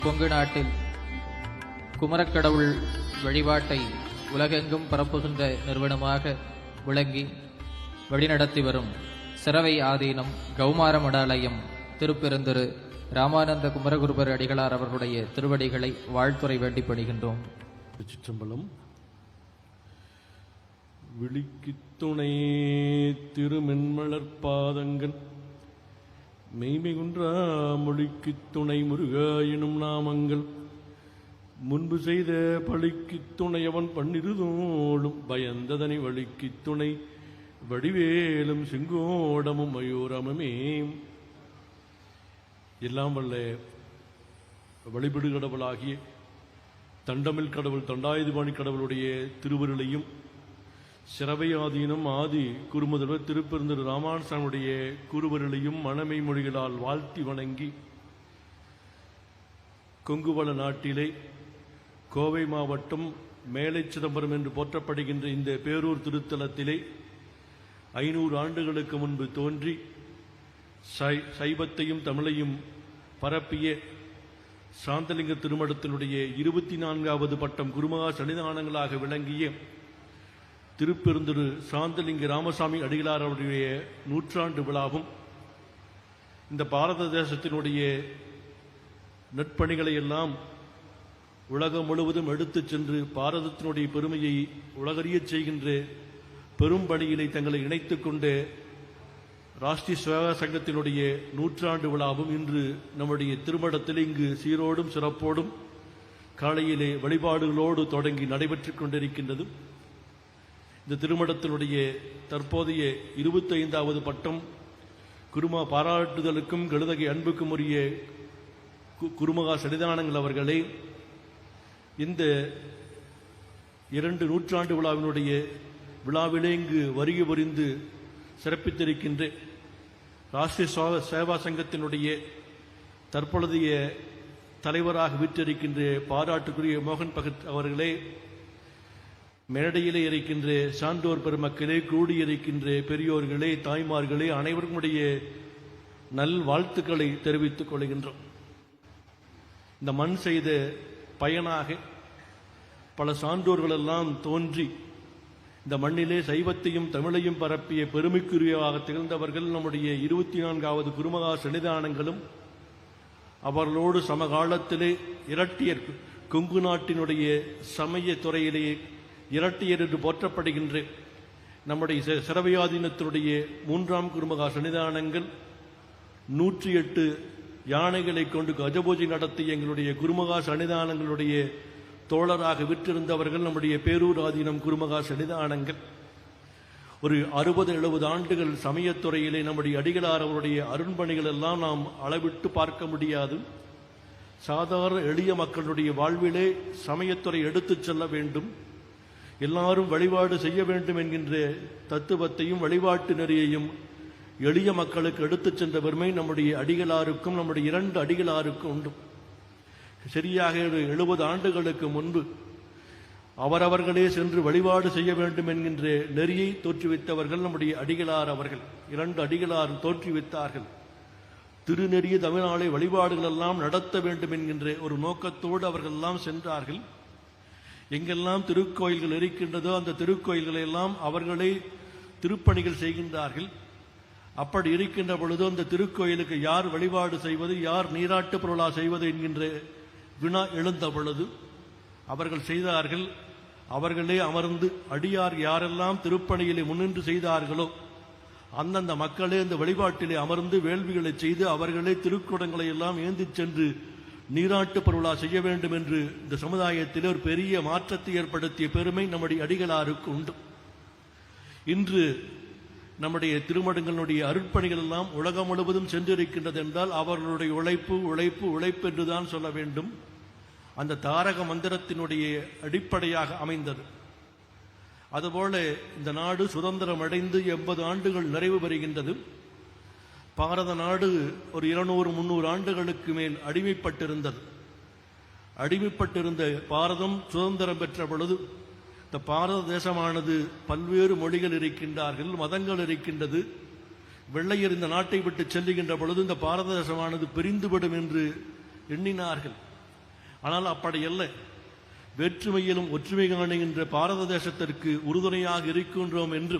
கொங்கு நாட்டில் குமரக்கடவுள் வழிபாட்டை உலகெங்கும் பரப்புகின்ற நிறுவனமாக விளங்கி வழிநடத்தி வரும் சிரவை ஆதீனம் கௌமார மடாலயம் திருப்பெருந்திரு ராமானந்த குமரகுருபர் அடிகளார் அவர்களுடைய திருவடிகளை வாழ்த்துரை வேண்டி பணிகின்றோம். சிற்றம்பலம். விழிக்கு துணை திருமென்மலர்பாதங்கள் மெய்மிகுன்றா மொழிக்கு துணை முருகா எனும் நாமங்கள் முன்பு செய்த பழிக்கு துணை அவன் பன்னிருதோளும் பயந்ததனை வழிக்கு துணை வடிவேலும் செங்கோடமும் மயூரமுமே. எல்லாம் வல்ல வழிபடு கடவுளாகிய தண்டமில் கடவுள் தண்டாயுதபாணி கடவுளுடைய திருவருளையும் சிரவை ஆதீனம் ஆதி குருமுதல்வர் திருப்பெருந்திரு ராமானுசாமியுடைய குருவருளையும் மணமை மொழிகளால் வாழ்த்தி வணங்கி கொங்குவள நாட்டிலே கோவை மாவட்டம் மேலை சிதம்பரம் என்று போற்றப்படுகின்ற இந்த பேரூர் திருத்தலத்திலே 500 ஆண்டுகளுக்கு முன்பு தோன்றி சைவத்தையும் தமிழையும் பரப்பிய சாந்தலிங்க திருமடத்தினுடைய 24வது பட்டம் குருமகா சன்னிதானங்களாக விளங்கிய திருப்பெருந்திரு சாந்தலிங்க ராமசாமி அடிகளார் அவருடைய 100ஆண்டு விழாவும் இந்த பாரத தேசத்தினுடைய நற்பணிகளை எல்லாம் உலகம் முழுவதும் எடுத்துச் சென்று பாரதத்தினுடைய பெருமையை உலகறியச் செய்கின்ற பெரும் பணியிலே தங்களை இணைத்துக் கொண்ட ராஷ்டிரிய சேவா சங்கத்தினுடைய 100ஆண்டு விழாவும் இன்று நம்முடைய திருமடத்தில் இங்கு சீரோடும் சிறப்போடும் காலையிலே வழிபாடுகளோடு தொடங்கி நடைபெற்றுக் கொண்டிருக்கின்றது. இந்த திருமடத்தினுடைய தற்போதைய 25வது பட்டம் குருமா பாராட்டுதலுக்கும் கெழுதகை அன்புக்கும் உரிய குருமகா சன்னிதானங்கள் அவர்களே, இந்த 2 நூற்றாண்டு விழாவினுடைய விழாவிலே இங்கு வருகை புரிந்து சிறப்பித்திருக்கின்ற ராஷ்டிரிய சேவா சங்கத்தினுடைய தற்பொழுதைய தலைவராக வீற்றிருக்கின்ற பாராட்டுக்குரிய மோகன் பகத் அவர்களே, மேடையிலே இருக்கின்ற சான்றோர் பெருமக்களே, கூடியிருக்கின்ற பெரியோர்களே, தாய்மார்களே, அனைவருடைய நல் வாழ்த்துக்களை தெரிவித்துக் கொள்கின்றோம். இந்த மண் செய்த பயனாக பல சான்றோர்கள் எல்லாம் தோன்றி இந்த மண்ணிலே சைவத்தையும் தமிழையும் பரப்பிய பெருமைக்குரியவாக திகழ்ந்தவர்கள் நம்முடைய 24வது குருமகா சன்னிதானங்களும் அவர்களோடு சமகாலத்திலே இரட்டியர் கொங்கு நாட்டினுடைய சமய துறையிலேயே இரட்டியர் என்று போற்றப்படுகின்ற நம்முடைய சிரவையாதீனத்தினுடைய 3ஆம் குருமகா சன்னிதானங்கள் 108 யானைகளை கொண்டு கஜபூஜை நடத்தி எங்களுடைய குருமகா சன்னிதானங்களுடைய தோழராக விற்றிருந்தவர்கள் நம்முடைய பேரூர் ஆதீனம் குருமகா சன்னிதானங்கள். ஒரு 60-70 ஆண்டுகள் சமயத்துறையிலே நம்முடைய அடிகளார் அவருடைய அருண்பணிகள் எல்லாம் நாம் அளவிட்டு பார்க்க முடியாது. சாதாரண எளிய மக்களுடைய வாழ்விலே சமயத்துறை எடுத்துச் செல்ல வேண்டும், எல்லாரும் வழிபாடு செய்ய வேண்டும் என்கின்ற தத்துவத்தையும் வழிபாட்டு நெறியையும் எளிய மக்களுக்கு எடுத்துச் சென்ற பெருமை நம்முடைய அடிகளாருக்கும் நம்முடைய 2 அடிகளாருக்கும் உண்டு. சரியாக 70 ஆண்டுகளுக்கு முன்பு அவரவர்களே சென்று வழிபாடு செய்ய வேண்டும் என்கின்ற நெறியை தோற்றுவித்தவர்கள் நம்முடைய அடிகளார் அவர்கள். 2 அடிகளார் தோற்றுவித்தார்கள். திருநெறிய தமிழ்நாளை வழிபாடுகள் எல்லாம் நடத்த வேண்டும் என்கின்ற ஒரு நோக்கத்தோடு அவர்கள் எல்லாம் சென்றார்கள். எங்கெல்லாம் திருக்கோயில்கள் இருக்கின்றதோ அந்த திருக்கோயில்களை எல்லாம் அவர்களே திருப்பணிகள் செய்கின்றார்கள். அப்படி இருக்கின்ற பொழுது அந்த திருக்கோயிலுக்கு யார் வழிபாடு செய்வது, யார் நீராட்டு பொருளா செய்வது என்கின்ற வினா எழுந்த பொழுது அவர்கள் செய்தார்கள். அவர்களே அமர்ந்து அடியார் யாரெல்லாம் திருப்பணியிலே முன்னின்று செய்தார்களோ அந்தந்த மக்களே அந்த வழிபாட்டிலே அமர்ந்து வேள்விகளை செய்து அவர்களே திருக்குடங்களை எல்லாம் ஏந்திச் சென்று நீராட்டு பொருளா செய்ய வேண்டும் என்று இந்த சமுதாயத்திலே ஒரு பெரிய மாற்றத்தை ஏற்படுத்திய பெருமை நம்முடைய அடிகளாருக்கு உண்டு. இன்று நம்முடைய திருமடங்களுடைய அருட்பணிகள் எல்லாம் உலகம் முழுவதும் சென்றிருக்கின்றது என்றால் அவர்களுடைய உழைப்பு உழைப்பு உழைப்பு என்றுதான் சொல்ல வேண்டும். அந்த தாரக மந்திரத்தினுடைய அடிப்படையாக அமைந்தது. அதுபோல இந்த நாடு சுதந்திரம் அடைந்து 80 ஆண்டுகள் நிறைவு பெறுகின்றது. பாரத நாடு ஒரு 200-300 ஆண்டுகளுக்கு மேல் அடிமைப்பட்டிருந்தது. அடிமைப்பட்டிருந்த பாரதம் சுதந்திரம் பெற்ற பொழுது இந்த பாரத தேசமானது பல்வேறு மொழிகள் இருக்கின்றார்கள், மதங்கள் இருக்கின்றது. வெள்ளையர் இந்த நாட்டை விட்டு செல்லுகின்ற பொழுது இந்த பாரத தேசமானது பிரிந்துவிடும் என்று எண்ணினார்கள். ஆனால் அப்படி அல்ல. வேற்றுமையிலும் ஒற்றுமை காணுகின்ற பாரத தேசத்திற்கு உறுதுணையாக இருக்கின்றோம் என்று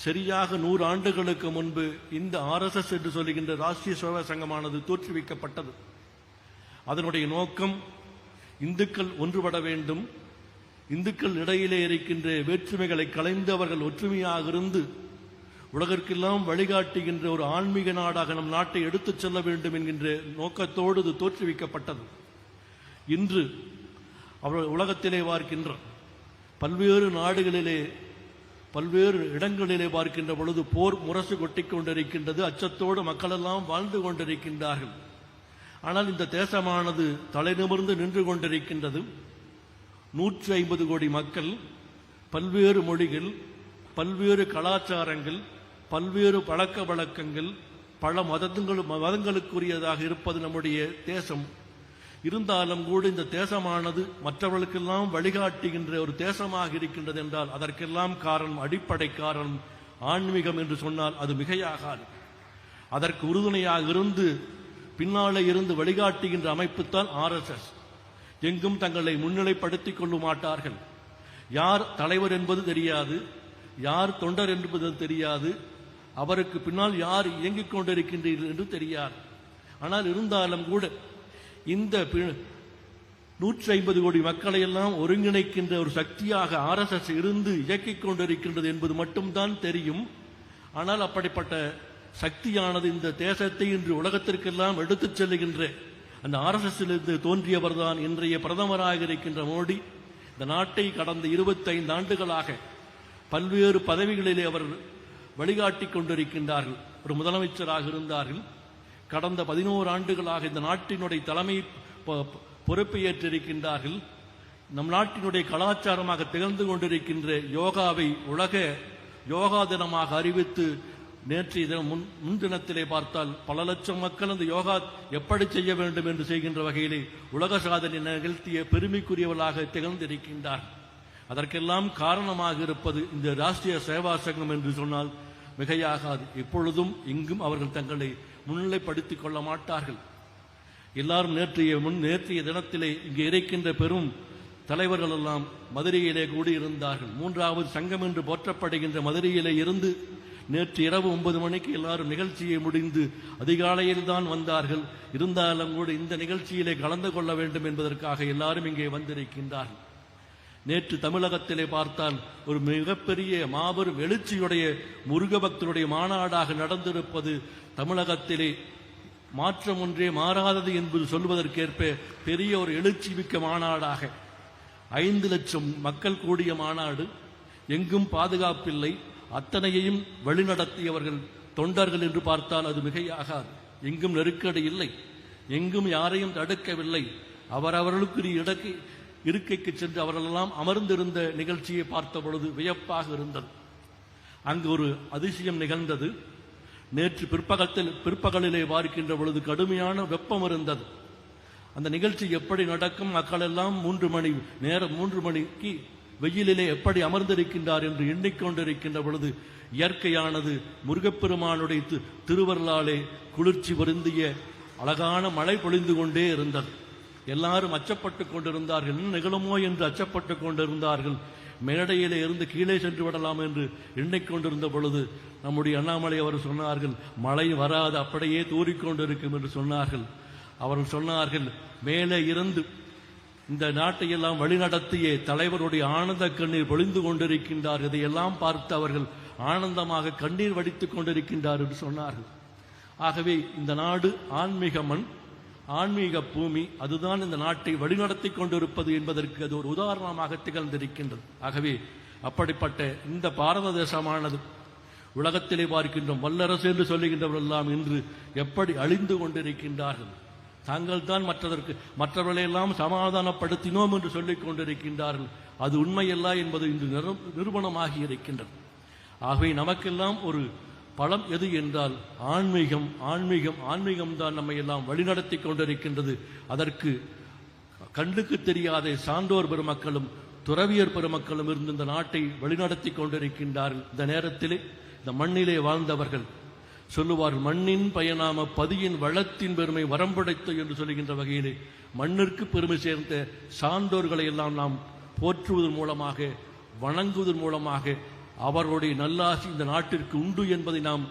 சரியாக 100 ஆண்டுகளுக்கு முன்பு இந்த RSS என்று சொல்லுகின்ற ராஷ்டிரிய சேவா சங்கமானது தோற்றுவிக்கப்பட்டது. அதனுடைய நோக்கம் இந்துக்கள் ஒன்றுபட வேண்டும், இந்துக்கள் இடையிலே இருக்கின்ற வேற்றுமைகளை களைந்து அவர்கள் ஒற்றுமையாக இருந்து உலகிற்கெல்லாம் வழிகாட்டுகின்ற ஒரு ஆன்மீக நாடாக நம் நாட்டை எடுத்துச் செல்ல வேண்டும் என்கின்ற நோக்கத்தோடு இது தோற்றுவிக்கப்பட்டது. இன்று அவர்கள் உலகத்திலே பார்க்கின்ற பல்வேறு நாடுகளிலே பல்வேறு இடங்களிலே பார்க்கின்ற பொழுது போர் முரசு கொட்டிக் கொண்டிருக்கின்றது. அச்சத்தோடு மக்களெல்லாம் வாழ்ந்து கொண்டிருக்கின்றார்கள். ஆனால் இந்த தேசமானது தலைநிமிர்ந்து நின்று கொண்டிருக்கின்றது. 150 கோடி மக்கள், பல்வேறு மொழிகள், பல்வேறு கலாச்சாரங்கள், பல்வேறு பழக்க வழக்கங்கள், பல மதங்களுக்குரியதாக இருப்பது நம்முடைய தேசம். இருந்தாலும் கூட இந்த தேசமானது மற்றவர்களுக்கெல்லாம் வழிகாட்டுகின்ற ஒரு தேசமாக இருக்கின்றது என்றால் அதற்கெல்லாம் காரணம், அடிப்படை காரணம் ஆன்மீகம் என்று சொன்னால் அது மிகையாகாது. அதற்கு உறுதுணையாக இருந்து பின்னாலே இருந்து வழிகாட்டுகின்ற அமைப்புத்தான் RSS. எங்கும் தங்களை முன்னிலைப்படுத்திக் கொள்ள மாட்டார்கள். யார் தலைவர் என்பது தெரியாது, யார் தொண்டர் என்பது தெரியாது, அவருக்கு பின்னால் யார் இயங்கிக் கொண்டிருக்கின்றீர்கள் என்று தெரியாது. ஆனால் இருந்தாலும் கூட இந்த 150 கோடி மக்களை எல்லாம் ஒருங்கிணைக்கின்ற ஒரு சக்தியாக RSS இருந்து இயக்கிக் கொண்டிருக்கின்றது என்பது மட்டும்தான் தெரியும். ஆனால் அப்படிப்பட்ட சக்தியானது இந்த தேசத்தை இன்று உலகத்திற்கெல்லாம் எடுத்துச் செல்லுகின்ற அந்த RSSலிருந்து தோன்றியவர் தான் இன்றைய பிரதமராக இருக்கின்ற மோடி. இந்த நாட்டை கடந்த 25 ஆண்டுகளாக பல்வேறு பதவிகளிலே அவர் வழிகாட்டிக் கொண்டிருக்கின்றார்கள். ஒரு முதலமைச்சராக இருந்தார்கள். கடந்த 11 ஆண்டுகளாக இந்த நாட்டினுடைய தலைமை பொறுப்பை ஏற்றிருக்கின்றார்கள். நம் நாட்டினுடைய கலாச்சாரமாக திகழ்ந்து கொண்டிருக்கின்ற யோகாவை உலக யோகா தினமாக அறிவித்து நேற்றைய தினம் முன்தினத்திலே பார்த்தால் பல லட்சம் மக்கள் அந்த யோகா எப்படி செய்ய வேண்டும் என்று செய்கின்ற வகையிலே உலக சாதனை நிகழ்த்திய பெருமைக்குரியவர்களாக திகழ்ந்திருக்கின்றார். அதற்கெல்லாம் காரணமாக இருப்பது இந்த ராஷ்டிரிய சேவா சங்கம் என்று சொன்னால் மிகையாகாது. எப்பொழுதும் இங்கும் அவர்கள் தங்களை முன்னிலைப்படுத்திக் கொள்ள மாட்டார்கள். எல்லாரும் நேற்றைய தினத்திலே இங்கே இருக்கின்ற பெரும் தலைவர்கள் எல்லாம் மதுரையிலே கூடியிருந்தார்கள். 3வது சங்கம் என்று போற்றப்படுகின்ற மதுரையிலே இருந்து நேற்று இரவு 9 மணிக்கு எல்லாரும் நிகழ்ச்சியை முடிந்து அதிகாலையில் தான் வந்தார்கள். இருந்தாலும் கூட இந்த நிகழ்ச்சியிலே கலந்து கொள்ள வேண்டும் என்பதற்காக எல்லாரும் இங்கே வந்திருக்கின்றார்கள். நேற்று தமிழகத்திலே பார்த்தால் ஒரு மிகப்பெரிய மாபெரும் எழுச்சியுடைய முருக பக்தருடைய மாநாடாக நடந்திருப்பது தமிழகத்திலே மாற்றம் ஒன்றே மாறாதது என்பது சொல்வதற்கேற்ப பெரிய ஒரு எழுச்சி மிக்க மாநாடாக 5 லட்சம் மக்கள் கூடிய மாநாடு. எங்கும் பாதுகாப்பில்லை. அத்தனையையும் வழிநடத்தியவர்கள் தொண்டர்கள் என்று பார்த்தால் அது மிகையாகாது. எங்கும் நெருக்கடி இல்லை, எங்கும் யாரையும் தடுக்கவில்லை. அவரவர்களுக்கு இருக்கைக்கு சென்று அவர்களெல்லாம் அமர்ந்திருந்த நிகழ்ச்சியை பார்த்த பொழுது வியப்பாக இருந்தது. அங்கு ஒரு அதிசயம் நிகழ்ந்தது. நேற்று பிற்பகலிலே பார்க்கின்ற பொழுது கடுமையான வெப்பம் இருந்தது. அந்த நிகழ்ச்சி எப்படி நடக்கும், மக்கள் எல்லாம் 3 மணிக்கு வெயிலிலே எப்படி அமர்ந்திருக்கின்றார் என்று எண்ணிக்கொண்டிருக்கின்ற பொழுது இயற்கையானது முருகப்பெருமானுடைய திருவருளாலே குளிர்ச்சி வருந்திய அழகான மழை பொழிந்து கொண்டே இருந்தது. எல்லாரும் அச்சப்பட்டுக் கொண்டிருந்தார்கள். என்ன நிகழுமோ என்று அச்சப்பட்டுக் கொண்டிருந்தார்கள். மேடையிலே இருந்து கீழே சென்று விடலாம் என்று எண்ணிக்கொண்டிருந்த பொழுது நம்முடைய அண்ணாமலை அவர் சொன்னார்கள், மழை வராது, அப்படியே தூறிக்கொண்டிருக்கும் என்று சொன்னார்கள். அவர்கள் சொன்னார்கள், மேலே இருந்து இந்த நாட்டையெல்லாம் வழிநடத்திய தலைவருடைய ஆனந்த கண்ணீர் பொழிந்து கொண்டிருக்கின்றார். இதையெல்லாம் பார்த்து அவர்கள் ஆனந்தமாக கண்ணீர் வடித்துக் கொண்டிருக்கின்றார் என்று சொன்னார்கள். ஆகவே இந்த நாடு ஆன்மீக மண், ஆன்மீக பூமி. அதுதான் இந்த நாட்டை வழிநடத்தி கொண்டிருப்பது என்பதற்கு அது ஒரு உதாரணமாக திகழ்ந்திருக்கின்றது. ஆகவே அப்படிப்பட்ட இந்த பாரத தேசமானது உலகத்திலே பார்க்கின்றோம் வல்லரசு என்று சொல்லுகின்றவர்களெல்லாம் இன்று எப்படி அழிந்து கொண்டிருக்கின்றார்கள். தாங்கள் தான் மற்றவர்களையெல்லாம் சமாதானப்படுத்தினோம் என்று சொல்லிக் கொண்டிருக்கின்றார்கள். அது உண்மையல்ல என்பது இன்று நிரூபணமாகி இருக்கின்றது. ஆகவே நமக்கெல்லாம் ஒரு பலம் எது என்றால் ஆன்மீகம். ஆன்மீகம் ஆன்மீகம் தான் நம்மை எல்லாம் வழிநடத்தி கொண்டிருக்கின்றது. அதற்கு கண்ணுக்கு தெரியாத சான்றோர் பெருமக்களும் துறவியர் பெருமக்களும் இருந்து இந்த நாட்டை வழிநடத்தி கொண்டிருக்கின்றார்கள். இந்த நேரத்திலே இந்த மண்ணிலே வாழ்ந்தவர்கள் சொல்லுவார்கள், மண்ணின் பயனாம பதியின் வளத்தின் பெருமை வரம்படைத்து என்று சொல்லுகின்ற வகையிலே மண்ணிற்கு பெருமை சேர்ந்த சான்றோர்களை எல்லாம் நாம் போற்றுவதன் மூலமாக, வணங்குவதன் மூலமாக அவர்களுடைய நல்லாசி இந்த நாட்டிற்கு உண்டு என்பதை நாம்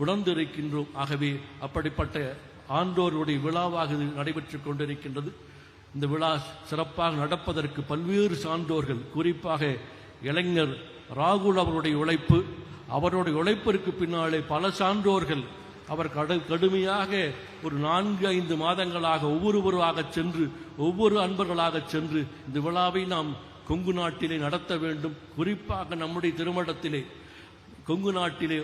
உணர்ந்திருக்கின்றோம். ஆகவே அப்படிப்பட்ட ஆண்டோருடைய விழாவாக இது நடைபெற்றுக் கொண்டிருக்கின்றது. இந்த விழா சிறப்பாக நடப்பதற்கு பல்வேறு சான்றோர்கள், குறிப்பாக இளைஞர் ராகுல் அவருடைய உழைப்பு, அவருடைய உழைப்பிற்கு பின்னாலே பல சான்றோர்கள் அவர் கடுமையாக ஒரு 4-5 மாதங்களாக ஒவ்வொருவராக சென்று, ஒவ்வொரு அன்பர்களாக சென்று இந்த விழாவை நாம் கொங்கு நாட்டிலே நடத்த வேண்டும். குறிப்பாக நம்முடைய திருமடத்திலே, கொங்கு நாட்டிலே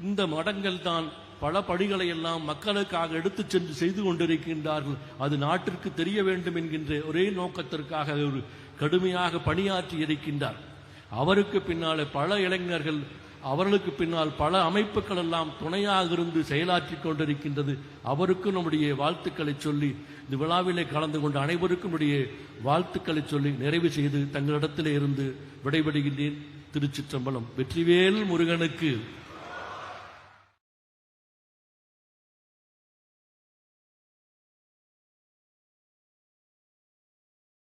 இந்த மடங்கள் தான் பல படிகளை எல்லாம் மக்களுக்காக எடுத்துச் சென்று செய்து கொண்டிருக்கின்றார்கள். அது நாட்டிற்கு தெரிய வேண்டும் என்கின்ற ஒரே நோக்கத்திற்காக ஒரு கடுமையாக பணியாற்றி இருக்கின்றார். அவருக்கு பின்னாலே பல இளைஞர்கள், அவர்களுக்கு பின்னால் பல அமைப்புகள் எல்லாம் துணையாக இருந்து செயலாற்றி கொண்டிருக்கின்றது. அவருக்கும் நம்முடைய வாழ்த்துக்களை சொல்லி, இந்த விழாவிலே கலந்து கொண்ட அனைவருக்கும் நம்முடைய வாழ்த்துக்களை சொல்லி நிறைவு செய்து தங்களிடத்திலே இருந்து விடைபெறுகின்றேன். திருச்சிற்றம்பலம். வெற்றிவேல் முருகனுக்கு.